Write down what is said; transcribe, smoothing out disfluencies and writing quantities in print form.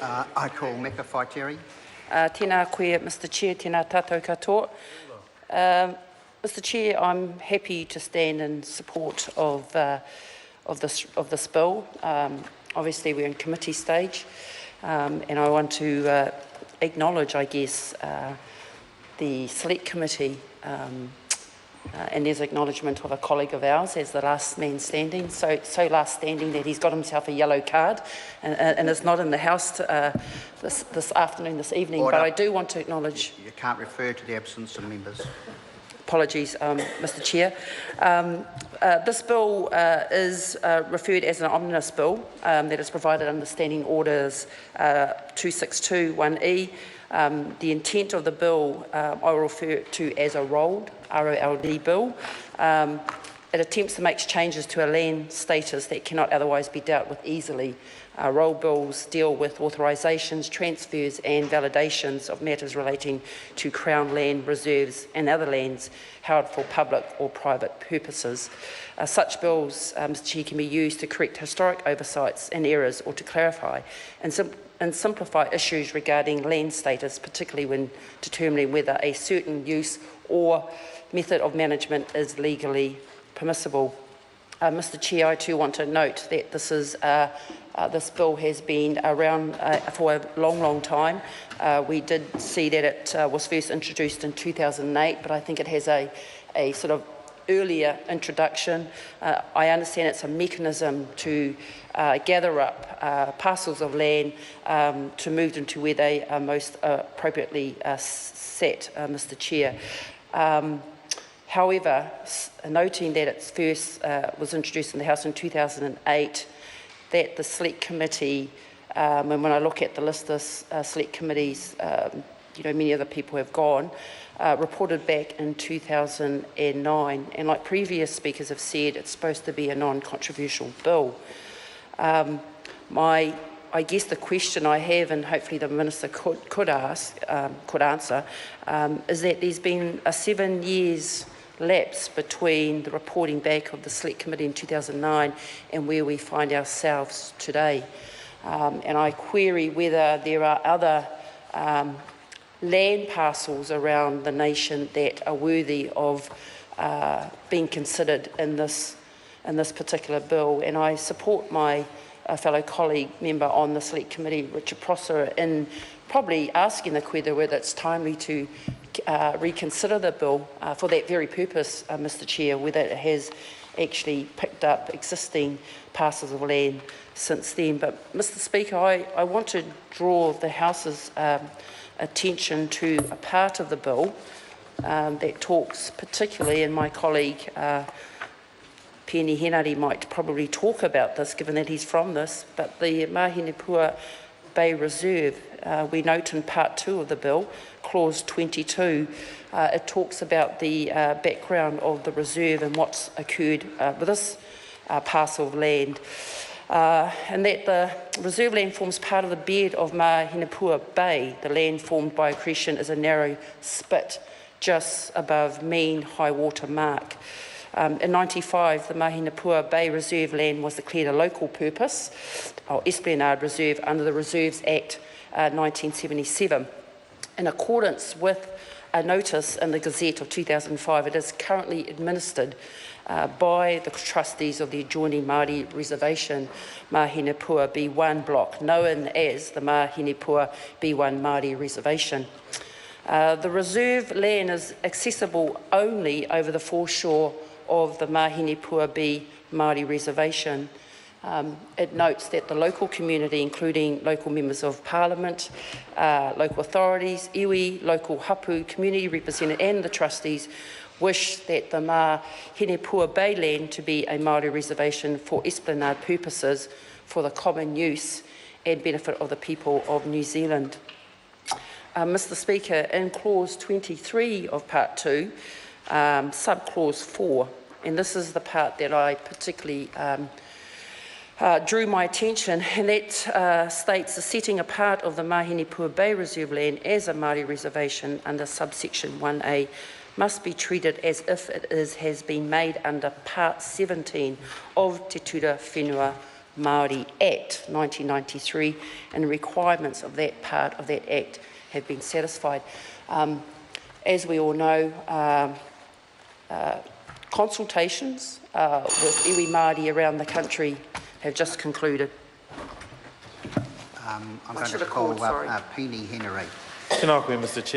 I call Meka Whaiteri. Tēnā koe, Mr Chair, tēnā tātou katoa. Mr Chair, I'm happy to stand in support of this bill. Obviously, we're in committee stage, and I want to acknowledge, I guess, the Select Committee, and there's acknowledgement of a colleague of ours as the last man standing. So last standing that he's got himself a yellow card and is not in the House this afternoon, this evening. Order. But I do want to acknowledge... You can't refer to the absence of members. Apologies, Mr Chair. This bill is referred as an omnibus bill that is provided under Standing Orders 2621E. The intent of the bill I will refer to as a ROLD bill. It attempts to make changes to a land status that cannot otherwise be dealt with easily. ROLD bills deal with authorisations, transfers and validations of matters relating to Crown land, reserves and other lands held for public or private purposes. Such bills, Mr Chair, can be used to correct historic oversights and errors or to clarify and simplify issues regarding land status, particularly when determining whether a certain use or method of management is legally permissible. Mr Chair, I too want to note that this bill has been around for a long time. We did see that it was first introduced in 2008, but I think it has a sort of earlier introduction. I understand it's a mechanism to gather up parcels of land to move them to where they are most appropriately set, Mr Chair. However, noting that it first was introduced in the House in 2008, that the Select Committee, and when I look at the list of Select Committees, many other people have gone, reported back in 2009. And like previous speakers have said, it's supposed to be a non-controversial bill. I guess the question I have, and hopefully the Minister could answer, is that there's been a 7 years lapse between the reporting back of the Select Committee in 2009 and where we find ourselves today. And I query whether there are other land parcels around the nation that are worthy of being considered in this particular bill. And I support my fellow colleague member on the Select Committee, Richard Prosser, in probably asking the Quaere whether it's timely to reconsider the bill for that very purpose, Mr Chair, whether it has actually picked up existing parcels of land since then. But, Mr Speaker, I want to draw the House's attention to a part of the bill that talks particularly, and my colleague Peeni Henare might probably talk about this, given that he's from this, but the Mahinepua Bay Reserve, we note in Part 2 of the bill, Clause 22, it talks about the background of the reserve and what's occurred with this parcel of land, and that the reserve land forms part of the bed of Mahinepua Bay. The land formed by accretion is a narrow spit just above mean high water mark. In 1995, the Mahinepua Bay Reserve land was declared a local purpose, or Esplanade Reserve, under the Reserves Act 1977. In accordance with a notice in the Gazette of 2005, it is currently administered by the trustees of the adjoining Māori reservation, Mahinepua B1 block, known as the Mahinepua B1 Māori Reservation. The reserve land is accessible only over the foreshore of the Mahinepua B Māori Reservation. It notes that the local community, including local members of Parliament, local authorities, iwi, local hapu, community representatives and the trustees wish that the Mahinepua Bay land to be a Māori reservation for esplanade purposes for the common use and benefit of the people of New Zealand. Mr Speaker, in Clause 23 of Part 2, Subclause 4, and this is the part that I particularly drew my attention, and that states the setting apart of the Mahinepua Bay Reserve land as a Māori reservation under subsection 1A must be treated as if it has been made under Part 17 of Te Tura Whenua Māori Act 1993, and the requirements of that part of that Act have been satisfied. As we all know, consultations with iwi Māori around the country have just concluded. I'm going to call Pini Henry. Tēnā koe, Mr. Chair.